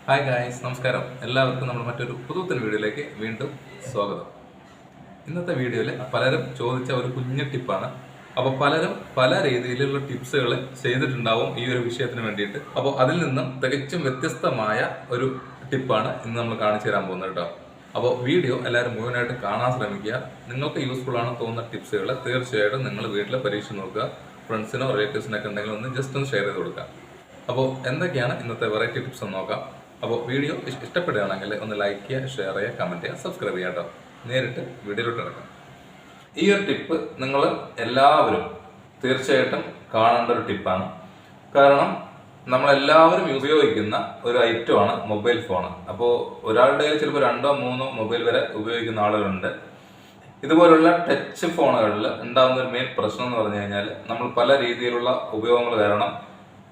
Hi guys, നമസ്കാരം. എല്ലാവർക്കും നമ്മൾ മറ്റൊരു പുതുത്തൻ വീഡിയോയിലേക്ക് വീണ്ടും സ്വാഗതം. ഇന്നത്തെ വീഡിയോയിൽ പലരും ചോദിച്ച ഒരു കുഞ്ഞു ടിപ്പാണ്. അപ്പോൾ പലരും പല രീതിയിലുള്ള ടിപ്സുകൾ ചെയ്തിട്ടുണ്ടാവും ഈ ഒരു വിഷയത്തിന് വേണ്ടിയിട്ട്. അപ്പോൾ അതിൽ നിന്നും തികച്ചും വ്യത്യസ്തമായ ഒരു ടിപ്പാണ് ഇന്ന് നമ്മൾ കാണിച്ചു തരാൻ പോകുന്നത് കേട്ടോ. അപ്പോൾ വീഡിയോ എല്ലാവരും മുഴുവനായിട്ട് കാണാൻ ശ്രമിക്കുക. നിങ്ങൾക്ക് യൂസ്ഫുൾ ആണെന്ന് തോന്നുന്ന ടിപ്സുകൾ തീർച്ചയായിട്ടും നിങ്ങൾ വീട്ടിൽ പരീക്ഷ നോക്കുക. ഫ്രണ്ട്സിനോ റിലേറ്റീവ്സിനൊക്കെ ഉണ്ടെങ്കിൽ ഒന്ന് ജസ്റ്റ് ഒന്ന് ഷെയർ ചെയ്ത് കൊടുക്കുക. അപ്പോൾ എന്തൊക്കെയാണ് ഇന്നത്തെ വെറൈറ്റി ടിപ്സ് എന്ന് നോക്കാം. അപ്പോൾ വീഡിയോ ഇഷ്ടപ്പെടുകയാണെങ്കിൽ ഒന്ന് ലൈക്ക് ചെയ്യുക, ഷെയർ ചെയ്യുക, കമൻറ്റ് ചെയ്യുക, സബ്സ്ക്രൈബ് ചെയ്യുക കേട്ടോ. നേരിട്ട് വീഡിയോയിലോട്ട് ഇറക്കാം. ഈ ഒരു ടിപ്പ് നിങ്ങൾ എല്ലാവരും തീർച്ചയായിട്ടും കാണേണ്ട ഒരു ടിപ്പാണ്. കാരണം നമ്മളെല്ലാവരും ഉപയോഗിക്കുന്ന ഒരു ഐറ്റമാണ് മൊബൈൽ ഫോൺ. അപ്പോൾ ഒരാളുടെ ചിലപ്പോൾ 2-3 മൊബൈൽ വരെ ഉപയോഗിക്കുന്ന ആളുകളുണ്ട്. ഇതുപോലുള്ള ടച്ച് ഫോണുകളിൽ ഉണ്ടാകുന്ന ഒരു മെയിൻ പ്രശ്നം എന്ന് പറഞ്ഞു കഴിഞ്ഞാൽ നമ്മൾ പല രീതിയിലുള്ള ഉപയോഗങ്ങൾ കാരണം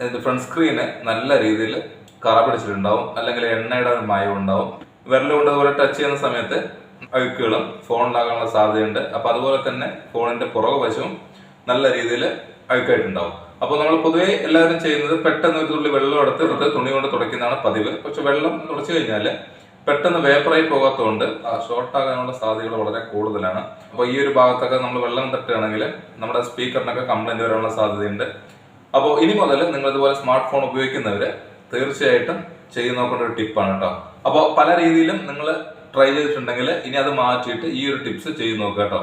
ഇതിൻ്റെ ഫ്രണ്ട് സ്ക്രീന് നല്ല രീതിയിൽ കറ പിടിച്ചിട്ടുണ്ടാവും, അല്ലെങ്കിൽ എണ്ണയുടെ മയം ഉണ്ടാവും. വിരലുകൊണ്ട് അതുപോലെ ടച്ച് ചെയ്യുന്ന സമയത്ത് അഴുക്കുകളും ഫോണിലാകാനുള്ള സാധ്യതയുണ്ട്. അപ്പൊ അതുപോലെ തന്നെ ഫോണിന്റെ പുറകു വശവും നല്ല രീതിയിൽ അഴുക്കായിട്ടുണ്ടാവും. അപ്പോൾ നമ്മൾ പൊതുവേ എല്ലാവരും ചെയ്യുന്നത് പെട്ടെന്ന് ഒരു തുള്ളി വെള്ളം എടുത്ത് തുണി കൊണ്ട് തുടയ്ക്കുന്നതാണ് പതിവ്. പക്ഷെ വെള്ളം തുടച്ചു കഴിഞ്ഞാൽ പെട്ടെന്ന് വേപ്പറായി പോകാത്തതുകൊണ്ട് ഷോർട്ട് ആകാനുള്ള സാധ്യതകൾ വളരെ കൂടുതലാണ്. അപ്പോൾ ഈ ഒരു ഭാഗത്തൊക്കെ നമ്മൾ വെള്ളം തട്ടുകയാണെങ്കിൽ നമ്മുടെ സ്പീക്കറിനൊക്കെ കംപ്ലൈന്റ് വരാനുള്ള സാധ്യതയുണ്ട്. അപ്പോൾ ഇനി മുതൽ നിങ്ങൾ ഇതുപോലെ സ്മാർട്ട് ഫോൺ ഉപയോഗിക്കുന്നവര് തീർച്ചയായിട്ടും ചെയ്ത് നോക്കേണ്ട ഒരു ടിപ്പാണ് കേട്ടോ. അപ്പോൾ പല രീതിയിലും നിങ്ങൾ ട്രൈ ചെയ്തിട്ടുണ്ടെങ്കിൽ ഇനി അത് മാറ്റിയിട്ട് ഈ ഒരു ടിപ്സ് ചെയ്ത് നോക്കുക കേട്ടോ.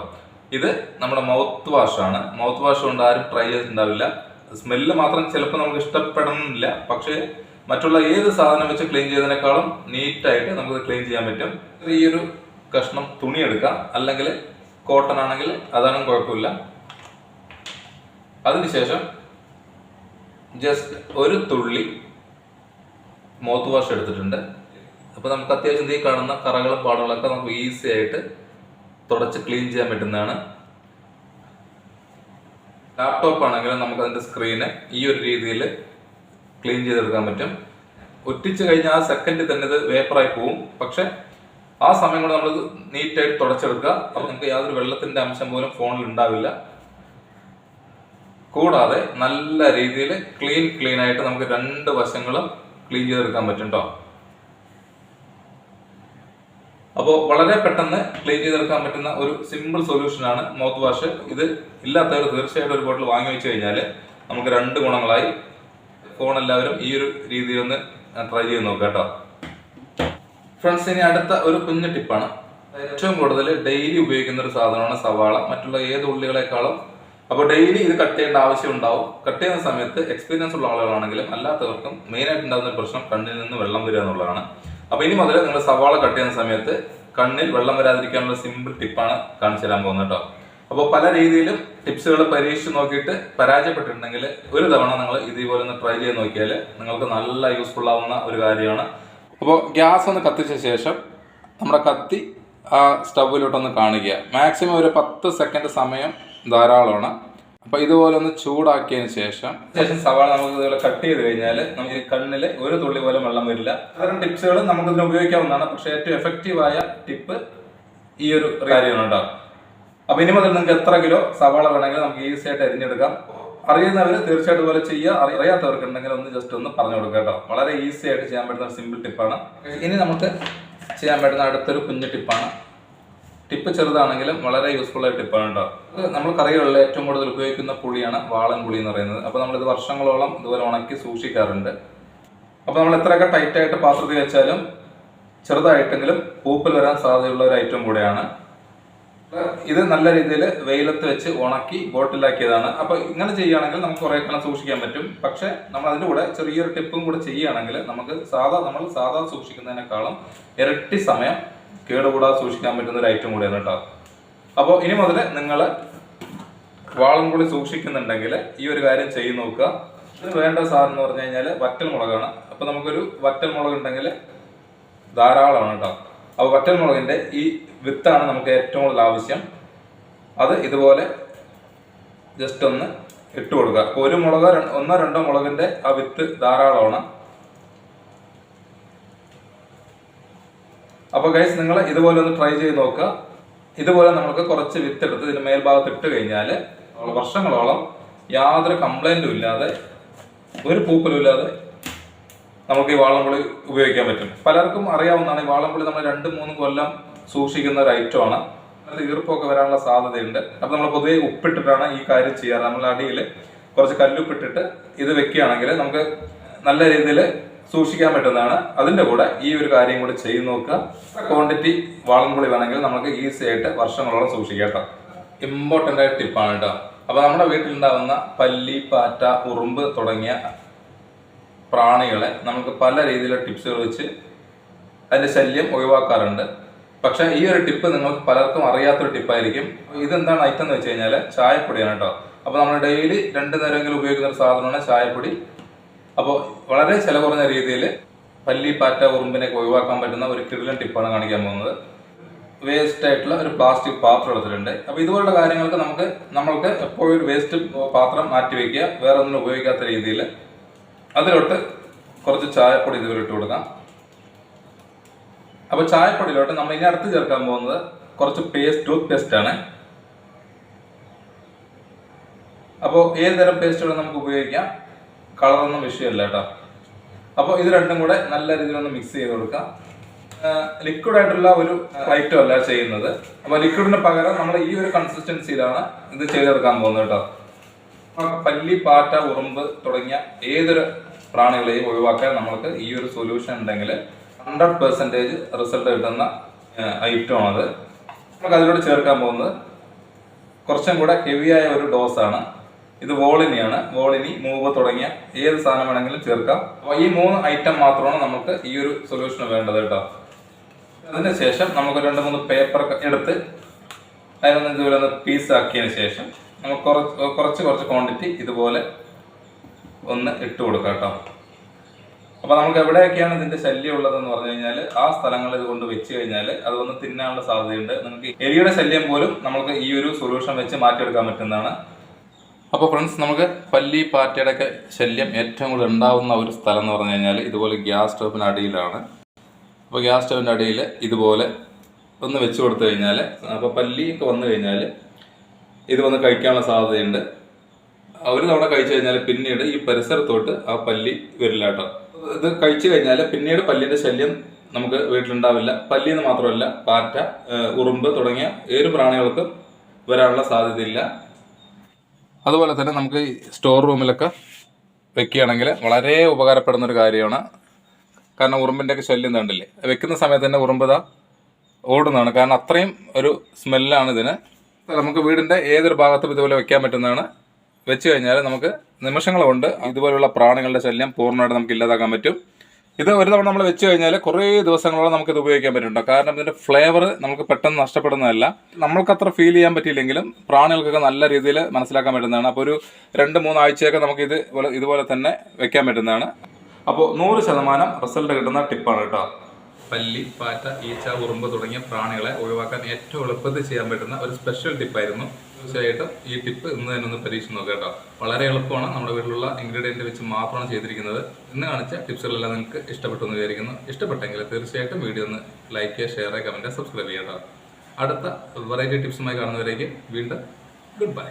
ഇത് നമ്മുടെ മൗത്ത് വാഷ് ആണ്. മൗത്ത് വാഷ് കൊണ്ട് ആരും ട്രൈ ചെയ്തിട്ടുണ്ടാവില്ല. സ്മെല്ല് മാത്രം ചിലപ്പോൾ നമുക്ക് ഇഷ്ടപ്പെടണമെന്നില്ല, പക്ഷേ മറ്റുള്ള ഏത് സാധനം വെച്ച് ക്ലീൻ ചെയ്തതിനേക്കാളും നീറ്റായിട്ട് നമുക്ക് ക്ലീൻ ചെയ്യാൻ പറ്റും. ഈ ഒരു കഷ്ണം തുണി എടുക്കാം, അല്ലെങ്കിൽ കോട്ടൺ ആണെങ്കിൽ അതാണെങ്കിൽ കുഴപ്പമില്ല. അതിനുശേഷം ജസ്റ്റ് ഒരു തുള്ളി മൗത്ത് വാഷ് എടുത്തിട്ടുണ്ട്. അപ്പോൾ നമുക്ക് അത്യാവശ്യം ഈ കാണുന്ന കറകളും പാടുകളൊക്കെ നമുക്ക് ഈസി ആയിട്ട് തുടച്ച് ക്ലീൻ ചെയ്യാൻ പറ്റുന്നതാണ്. ലാപ്ടോപ്പ് ആണെങ്കിലും നമുക്ക് അതിന്റെ സ്ക്രീന് ഈ ഒരു രീതിയിൽ ക്ലീൻ ചെയ്തെടുക്കാൻ പറ്റും. ഒറ്റിച്ച് കഴിഞ്ഞാൽ ആ സെക്കൻഡിൽ തന്നെ ഇത് വേപ്പറായി പോവും. പക്ഷെ ആ സമയം കൊണ്ട് നമ്മൾ നീറ്റായിട്ട് തുടച്ചെടുക്കുക. അപ്പോൾ നമുക്ക് യാതൊരു വെള്ളത്തിന്റെ അംശം പോലും ഫോണിൽ ഉണ്ടാവില്ല. കൂടാതെ നല്ല രീതിയിൽ ക്ലീൻ ആയിട്ട് നമുക്ക് 2 വശങ്ങളും ക്ലീൻ ചെയ്തെടുക്കാൻ പറ്റും കേട്ടോ. അപ്പോൾ വളരെ പെട്ടെന്ന് ക്ലീൻ ചെയ്തെടുക്കാൻ പറ്റുന്ന ഒരു സിമ്പിൾ സൊല്യൂഷനാണ് മൗത്ത് വാഷ്. ഇത് ഇല്ലാത്തവർ തീർച്ചയായിട്ടും ഒരു ബോട്ടിൽ വാങ്ങി വെച്ച് കഴിഞ്ഞാൽ നമുക്ക് 2 ഗുണങ്ങളായി. ഫോൺ എല്ലാവരും ഈ ഒരു രീതിയിൽ ഒന്ന് ട്രൈ ചെയ്ത് നോക്കുക കേട്ടോ. ഫ്രണ്ട്സ്, ഇനി അടുത്ത ഒരു കുഞ്ഞു ടിപ്പാണ്. ഏറ്റവും കൂടുതൽ ഡെയിലി ഉപയോഗിക്കുന്ന ഒരു സാധനമാണ് സവാള, മറ്റുള്ള ഏത് ഉള്ളികളെക്കാളും. അപ്പോൾ ഡെയിലി ഇത് കട്ട് ചെയ്യേണ്ട ആവശ്യം ഉണ്ടാവും. കട്ട് ചെയ്യുന്ന സമയത്ത് എക്സ്പീരിയൻസ് ഉള്ള ആളുകളാണെങ്കിലും അല്ലാത്തവർക്കും മെയിനായിട്ട് ഉണ്ടാകുന്ന ഒരു പ്രശ്നം കണ്ണിൽ നിന്ന് വെള്ളം വരിക എന്നുള്ളതാണ്. അപ്പോൾ ഇനി മുതൽ നിങ്ങൾ സവാള കട്ട് ചെയ്യുന്ന സമയത്ത് കണ്ണിൽ വെള്ളം വരാതിരിക്കാനുള്ള സിമ്പിൾ ടിപ്പാണ് കാണിച്ചു തരാൻ പോകുന്നത് കേട്ടോ. അപ്പോൾ പല രീതിയിലും ടിപ്സുകൾ പരീക്ഷിച്ച് നോക്കിയിട്ട് പരാജയപ്പെട്ടിട്ടുണ്ടെങ്കിൽ ഒരു തവണ നിങ്ങൾ ഇതേപോലെ ഒന്ന് ട്രൈ ചെയ്ത് നോക്കിയാൽ നിങ്ങൾക്ക് നല്ല യൂസ്ഫുൾ ആവുന്ന ഒരു കാര്യമാണ്. അപ്പോൾ ഗ്യാസ് ഒന്ന് കത്തിച്ച ശേഷം നമ്മുടെ കത്തി ആ സ്റ്റൗവിലോട്ടൊന്ന് കാണിക്കുക. മാക്സിമം ഒരു 10 സെക്കൻഡ് സമയം ധാരാളമാണ്. അപ്പോൾ ഇതുപോലെ ഒന്ന് ചൂടാക്കിയതിന് ശേഷം സവാള നമുക്ക് ഇതുപോലെ കട്ട് ചെയ്ത് കഴിഞ്ഞാൽ നമുക്ക് കണ്ണിൽ ഒരു തുള്ളി പോലും വെള്ളം വരില്ല. അത്തരം ടിപ്സുകൾ നമുക്ക് ഇതിന് ഉപയോഗിക്കാവുന്നതാണ്. പക്ഷേ ഏറ്റവും എഫക്റ്റീവായ ടിപ്പ് ഈ ഒരു കാര്യമാണ് കേട്ടോ. അപ്പോൾ ഇനി മുതൽ നിങ്ങൾക്ക് എത്ര കിലോ സവാള വേണമെങ്കിലും നമുക്ക് ഈസി ആയിട്ട് അരിഞ്ഞെടുക്കാം. അറിയുന്നവർ തീർച്ചയായിട്ടും പോലെ ചെയ്യുക. അറിയാത്തവർക്ക് ഉണ്ടെങ്കിൽ ഒന്ന് ജസ്റ്റ് ഒന്ന് പറഞ്ഞു കൊടുക്കുക കേട്ടോ. വളരെ ഈസി ആയിട്ട് ചെയ്യാൻ പറ്റുന്ന ഒരു സിമ്പിൾ ടിപ്പാണ്. ഇനി നമുക്ക് ചെയ്യാൻ പറ്റുന്ന അടുത്തൊരു കുഞ്ഞു ടിപ്പാണ്. ടിപ്പ് ചെറുതാണെങ്കിലും വളരെ യൂസ്ഫുൾ ആയ ടിപ്പാണ് കേട്ടോ. നമ്മൾ കറികളിൽ ഏറ്റവും കൂടുതൽ ഉപയോഗിക്കുന്ന പുളിയാണ് വാളൻ പുളി എന്ന് പറയുന്നത്. അപ്പോൾ നമ്മളിത് വർഷങ്ങളോളം ഇതുപോലെ ഉണക്കി സൂക്ഷിക്കാറുണ്ട്. അപ്പോൾ നമ്മൾ എത്രയൊക്കെ ടൈറ്റായിട്ട് പാത്രത്തിൽ വെച്ചാലും ചെറുതായിട്ടെങ്കിലും പൂപ്പൽ വരാൻ സാധ്യതയുള്ള ഒരു ഐറ്റം കൂടെയാണ്. ഇത് നല്ല രീതിയിൽ വെയിലത്ത് വെച്ച് ഉണക്കി ബോട്ടിലാക്കിയതാണ്. അപ്പോൾ ഇങ്ങനെ ചെയ്യുകയാണെങ്കിൽ നമുക്ക് കുറേ കാലം സൂക്ഷിക്കാൻ പറ്റും. പക്ഷെ നമ്മൾ അതിൻ്റെ കൂടെ ചെറിയൊരു ടിപ്പും കൂടെ ചെയ്യുകയാണെങ്കിൽ നമുക്ക് നമ്മൾ സാധാ സൂക്ഷിക്കുന്നതിനേക്കാളും ഇരട്ടി സമയം കേടുകൂടാതെ സൂക്ഷിക്കാൻ പറ്റുന്ന ഒരു ഐറ്റം കൂടിയാണ് കേട്ടോ. അപ്പോൾ ഇനി മുതൽ നിങ്ങൾ വാളം കൂടി സൂക്ഷിക്കുന്നുണ്ടെങ്കിൽ ഈ ഒരു കാര്യം ചെയ്ത് നോക്കുക. ഇതിന് വേണ്ട സാധനം എന്ന് പറഞ്ഞു കഴിഞ്ഞാൽ വറ്റൽ മുളകാണ്. അപ്പോൾ നമുക്കൊരു വറ്റൽ മുളക് ഉണ്ടെങ്കിൽ ധാരാളമാണ് കേട്ടോ. അപ്പോൾ വറ്റൽ മുളകിൻ്റെ ഈ വിത്താണ് നമുക്ക് ഏറ്റവും കൂടുതൽ ആവശ്യം. അത് ഇതുപോലെ ജസ്റ്റ് ഒന്ന് ഇട്ട് കൊടുക്കുക. അപ്പോൾ ഒരു മുളക് 1-2 മുളകിൻ്റെ ആ വിത്ത് ധാരാളമാണ്. അപ്പോൾ ഗൈസ്, നിങ്ങൾ ഇതുപോലെ ഒന്ന് ട്രൈ ചെയ്ത് നോക്കുക. ഇതുപോലെ നമുക്ക് കുറച്ച് വിത്തെടുത്ത് ഇതിന് മേൽഭാഗത്ത് ഇട്ട് കഴിഞ്ഞാൽ വർഷങ്ങളോളം യാതൊരു കംപ്ലൈൻറ്റും ഇല്ലാതെ ഒരു പൂപ്പലും ഇല്ലാതെ നമുക്ക് ഈ വാളംപുളി ഉപയോഗിക്കാൻ പറ്റും. പലർക്കും അറിയാവുന്നതാണ് ഈ വാളംപുളി നമ്മൾ 2-3 കൊല്ലം സൂക്ഷിക്കുന്ന ഒരു ഐറ്റമാണ്. അത് ഈർപ്പമൊക്കെ വരാനുള്ള സാധ്യതയുണ്ട്. അപ്പൊ നമ്മൾ പൊതുവെ ഉപ്പിട്ടിട്ടാണ് ഈ കാര്യം ചെയ്യാറ്. നമ്മൾ അടിയിൽ കുറച്ച് കല്ലുപ്പിട്ടിട്ട് ഇത് വെക്കുകയാണെങ്കിൽ നമുക്ക് നല്ല രീതിയിൽ സൂക്ഷിക്കാൻ പറ്റുന്നതാണ്. അതിന്റെ കൂടെ ഈ ഒരു കാര്യം കൂടി ചെയ്ത് നോക്കുക. ക്വാണ്ടിറ്റി വാളംപുളി വേണമെങ്കിൽ നമുക്ക് ഈസി ആയിട്ട് വർഷങ്ങളോളം സൂക്ഷിക്കാം കേട്ടോ. ഇമ്പോർട്ടൻ്റ് ആയ ടിപ്പാണ് കേട്ടോ. അപ്പൊ നമ്മുടെ വീട്ടിലുണ്ടാവുന്ന പല്ലി, പാറ്റ, ഉറുമ്പ് തുടങ്ങിയ പ്രാണികളെ നമുക്ക് പല രീതിയിലുള്ള ടിപ്സുകൾ വെച്ച് അതിന്റെ ശല്യം ഒഴിവാക്കാറുണ്ട്. പക്ഷെ ഈ ഒരു ടിപ്പ് നിങ്ങൾക്ക് പലർക്കും അറിയാത്തൊരു ടിപ്പായിരിക്കും. ഇതെന്താണ് ഐറ്റം എന്ന് വെച്ച് കഴിഞ്ഞാൽ ചായപ്പൊടിയാണ് കേട്ടോ. അപ്പോൾ നമ്മൾ ഡെയിലി 2 നേരമെങ്കിലും ഉപയോഗിക്കുന്ന ഒരു സാധനമാണ് ചായപ്പൊടി. അപ്പോൾ വളരെ ചിലവ് കുറഞ്ഞ രീതിയിൽ പല്ലി, പാറ്റ, ഉറുമ്പിനെയൊക്കെ ഒഴിവാക്കാൻ പറ്റുന്ന ഒരു കിടിലൻ ടിപ്പാണ് കാണിക്കാൻ പോകുന്നത്. വേസ്റ്റ് ആയിട്ടുള്ള ഒരു പ്ലാസ്റ്റിക് പാത്രം എടുത്തിട്ടുണ്ട്. അപ്പോൾ ഇതുപോലുള്ള കാര്യങ്ങൾക്ക് നമ്മൾക്ക് എപ്പോഴും ഒരു വേസ്റ്റ് പാത്രം മാറ്റി വയ്ക്കുക, വേറെ ഒന്നും ഉപയോഗിക്കാത്ത രീതിയിൽ. അതിലോട്ട് കുറച്ച് ചായപ്പൊടി ഇതുവരെ ഇട്ട് കൊടുക്കാം. അപ്പോൾ ചായപ്പൊടിയിലോട്ട് നമ്മൾ ഇനി അടുത്ത് ചേർക്കാൻ പോകുന്നത് കുറച്ച് ടൂത്ത് പേസ്റ്റ് ആണ്. അപ്പോൾ ഏത് തരം പേസ്റ്റ് വേണം നമുക്ക് ഉപയോഗിക്കാം, കളറൊന്നും വിഷയമല്ല കേട്ടോ. അപ്പോൾ ഇത് രണ്ടും കൂടെ നല്ല രീതിയിലൊന്ന് മിക്സ് ചെയ്ത് കൊടുക്കാം. ലിക്വിഡ് ആയിട്ടുള്ള ഒരു ഐറ്റം അല്ല ചെയ്യുന്നത്. അപ്പോൾ ലിക്വിഡിന് പകരം നമ്മൾ ഈ ഒരു കൺസിസ്റ്റൻസിയിലാണ് ഇത് ചെയ്തെടുക്കാൻ പോകുന്നത് കേട്ടോ. പല്ലി, പാറ്റ, ഉറുമ്പ് തുടങ്ങിയ ഏതൊരു പ്രാണികളെയും ഒഴിവാക്കാൻ നമ്മൾക്ക് ഈ ഒരു സൊല്യൂഷൻ ഉണ്ടെങ്കിൽ 100% റിസൾട്ട് കിട്ടുന്ന ഐറ്റമാണത്. നമുക്ക് അതിലൂടെ ചേർക്കാൻ പോകുന്നത് കുറച്ചും കൂടെ ഹെവിയായ ഒരു ഡോസാണ്. ഇത് വോളിനിയാണ്. വോളിനി, മൂവ് തുടങ്ങിയ ഏത് സാധനം വേണമെങ്കിലും ചേർക്കാം. അപ്പോൾ ഈ 3 ഐറ്റം മാത്രമാണ് നമുക്ക് ഈ ഒരു സൊല്യൂഷന് വേണ്ടത് കേട്ടോ. അതിനുശേഷം നമുക്ക് 2-3 പേപ്പർ എടുത്ത് അതിനൊന്ന് ഇതുപോലെ ഒന്ന് പീസാക്കിയതിന് ശേഷം നമുക്ക് കുറച്ച് ക്വാണ്ടിറ്റി ഇതുപോലെ ഒന്ന് ഇട്ട് കൊടുക്കാം കേട്ടോ. അപ്പോൾ നമുക്ക് എവിടെയൊക്കെയാണ് ഇതിന്റെ ശല്യം ഉള്ളതെന്ന് പറഞ്ഞു കഴിഞ്ഞാൽ ആ സ്ഥലങ്ങളിൽ ഇത് കൊണ്ട് വെച്ച് കഴിഞ്ഞാൽ അത് വന്ന് തിന്നാനുള്ള സാധ്യതയുണ്ട്. നിങ്ങൾക്ക് എലിയുടെ ശല്യം പോലും നമുക്ക് ഈ ഒരു സൊല്യൂഷൻ വെച്ച് മാറ്റിയെടുക്കാൻ പറ്റുന്നതാണ്. അപ്പോൾ ഫ്രണ്ട്സ്, നമുക്ക് പല്ലി, പാറ്റയുടെ ഒക്കെ ശല്യം ഏറ്റവും കൂടുതൽ ഉണ്ടാകുന്ന ഒരു സ്ഥലം എന്ന് പറഞ്ഞു കഴിഞ്ഞാൽ ഇതുപോലെ ഗ്യാസ് സ്റ്റോവിന് അടിയിലാണ്. അപ്പോൾ ഗ്യാസ് സ്റ്റോവിൻ്റെ അടിയിൽ ഇതുപോലെ ഒന്ന് വെച്ച് കൊടുത്തു കഴിഞ്ഞാൽ, അപ്പോൾ പല്ലിയൊക്കെ വന്നു കഴിഞ്ഞാൽ ഇത് വന്ന് കഴിക്കാനുള്ള സാധ്യതയുണ്ട്. ഒരു തവണ കഴിച്ചു കഴിഞ്ഞാൽ പിന്നീട് ഈ പരിസരത്തോട്ട് ആ പല്ലി വരില്ല കേട്ടോ. ഇത് കഴിച്ചു കഴിഞ്ഞാൽ പിന്നീട് പല്ലിൻ്റെ ശല്യം നമുക്ക് വീട്ടിലുണ്ടാവില്ല. പല്ലിന്ന് മാത്രമല്ല, പാറ്റ, ഉറുമ്പ് തുടങ്ങിയ ഏത് പ്രാണികൾക്കും വരാനുള്ള സാധ്യതയില്ല. അതുപോലെ തന്നെ നമുക്ക് സ്റ്റോർ റൂമിലൊക്കെ വെക്കുകയാണെങ്കിൽ വളരെ ഉപകാരപ്പെടുന്ന ഒരു കാര്യമാണ്. കാരണം ഉറുമ്പിൻ്റെയൊക്കെ ശല്യം കണ്ടില്ലേ, വെക്കുന്ന സമയത്ത് തന്നെ ഉറുമ്പ് ഓടുന്നതാണ്. കാരണം അത്രയും ഒരു സ്മെല്ലാണ് ഇതിന്. നമുക്ക് വീടിൻ്റെ ഏതൊരു ഭാഗത്തും ഇതുപോലെ വെക്കാൻ പറ്റുന്നതാണ്. വെച്ച് കഴിഞ്ഞാൽ നമുക്ക് നിമിഷങ്ങൾ കൊണ്ട് ഇതുപോലുള്ള പ്രാണികളുടെ ശല്യം പൂർണ്ണമായിട്ട് നമുക്ക് ഇല്ലാതാക്കാൻ പറ്റും. ഇത് ഒരു തവണ നമ്മൾ വെച്ച് കഴിഞ്ഞാൽ കുറേ ദിവസങ്ങളോളം നമുക്കിത് ഉപയോഗിക്കാൻ പറ്റുന്നുണ്ട്. കാരണം ഇതിൻ്റെ ഫ്ലേവർ നമുക്ക് പെട്ടെന്ന് നഷ്ടപ്പെടുന്നതല്ല. നമ്മൾക്ക് അത്ര ഫീൽ ചെയ്യാൻ പറ്റിയില്ലെങ്കിലും പ്രാണികൾക്കൊക്കെ നല്ല രീതിയിൽ മനസ്സിലാക്കാൻ പറ്റുന്നതാണ്. അപ്പോൾ ഒരു 2-3 ആഴ്ചയൊക്കെ നമുക്ക് ഇതുപോലെ തന്നെ വെക്കാൻ പറ്റുന്നതാണ്. അപ്പോൾ 100% റിസൾട്ട് കിട്ടുന്ന ടിപ്പാണ് കേട്ടോ. പല്ലി, പാറ്റ, ഈച്ച, ഉറുമ്പ് തുടങ്ങിയ പ്രാണികളെ ഒഴിവാക്കാൻ ഏറ്റവും എളുപ്പത്തിൽ ചെയ്യാൻ പറ്റുന്ന ഒരു സ്പെഷ്യൽ ടിപ്പായിരുന്നു. തീർച്ചയായിട്ടും ഈ ടിപ്പ് ഇന്ന് തന്നെ ഒന്ന് പരീക്ഷിച്ച് നോക്കുക കേട്ടോ. വളരെ എളുപ്പമാണ്. നമ്മുടെ വീട്ടിലുള്ള ഇൻഗ്രീഡിയൻറ്റ് വെച്ച് മാത്രമാണ് ചെയ്തിരിക്കുന്നത്. ഇന്ന് കാണിച്ച ടിപ്സുകളെല്ലാം നിങ്ങൾക്ക് ഇഷ്ടപ്പെട്ടു എന്ന് വിചാരിക്കുന്നു. ഇഷ്ടപ്പെട്ടെങ്കിൽ തീർച്ചയായിട്ടും വീഡിയോ ഒന്ന് ലൈക്ക് ചെയ്യുക, ഷെയർ ചെയ്യുക, കമൻറ്റ്, സബ്സ്ക്രൈബ് ചെയ്യുക കേട്ടോ. അടുത്ത വെറൈറ്റി ടിപ്സുമായി കാണുന്നവരേക്ക് വീണ്ടും ഗുഡ് ബൈ.